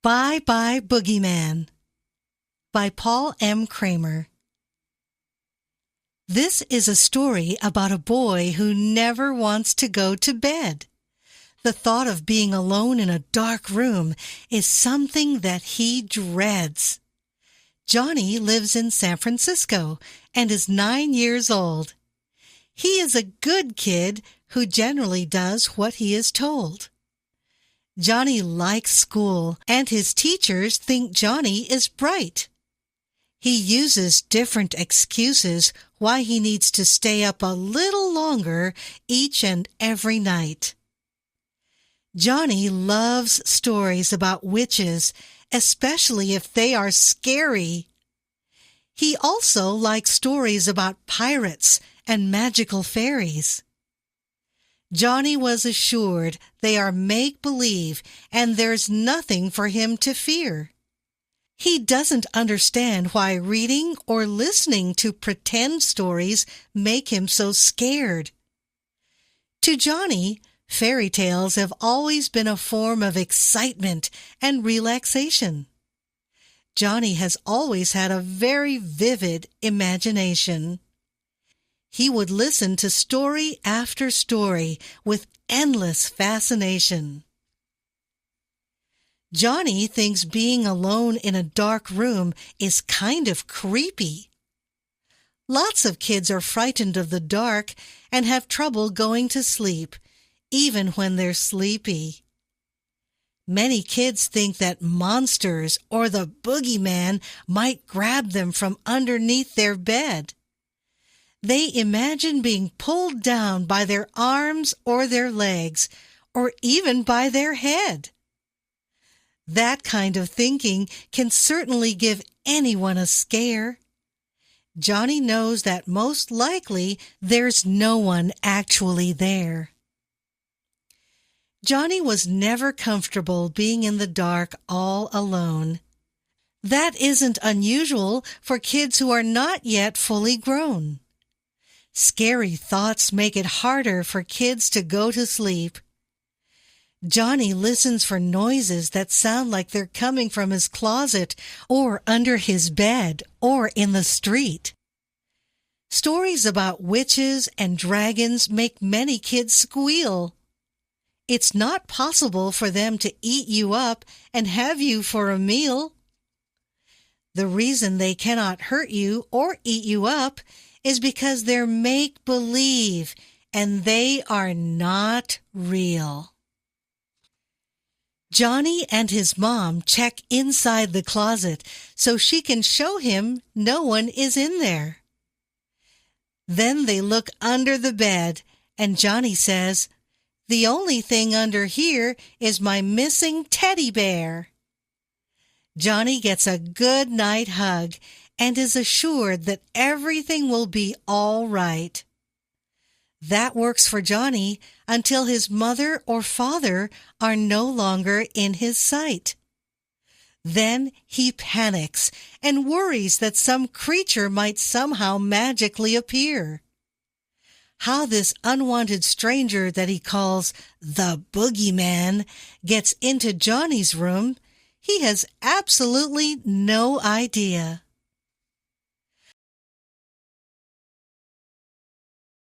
Bye Boogeyman by Paul M. Kramer. This is a story about a boy who never wants to go to bed. The thought of being alone in a dark room is something that he dreads. Johnny lives in San Francisco and is 9 years old. He is a good kid who generally does what he is told. Johnny likes school, and his teachers think Johnny is bright. He uses different excuses why he needs to stay up a little longer each and every night. Johnny loves stories about witches, especially if they are scary. He also likes stories about pirates and magical fairies. Johnny was assured they are make-believe and there's nothing for him to fear. He doesn't understand why reading or listening to pretend stories make him so scared. To Johnny, fairy tales have always been a form of excitement and relaxation. Johnny has always had a very vivid imagination. He would listen to story after story with endless fascination. Johnny thinks being alone in a dark room is kind of creepy. Lots of kids are frightened of the dark and have trouble going to sleep, even when they're sleepy. Many kids think that monsters or the boogeyman might grab them from underneath their bed. They imagine being pulled down by their arms or their legs, or even by their head. That kind of thinking can certainly give anyone a scare. Johnny knows that most likely there's no one actually there. Johnny was never comfortable being in the dark all alone. That isn't unusual for kids who are not yet fully grown. Scary thoughts make it harder for kids to go to sleep. Johnny listens for noises that sound like they're coming from his closet or under his bed or in the street. Stories about witches and dragons make many kids squeal. It's not possible for them to eat you up and have you for a meal. The reason they cannot hurt you or eat you up is because they're make-believe and they are not real. Johnny and his mom check inside the closet so she can show him no one is in there. Then they look under the bed and Johnny says, "The only thing under here is my missing teddy bear." Johnny gets a good night hug and is assured that everything will be all right. That works for Johnny until his mother or father are no longer in his sight. Then he panics and worries that some creature might somehow magically appear. How this unwanted stranger that he calls the boogeyman gets into Johnny's room, he has absolutely no idea.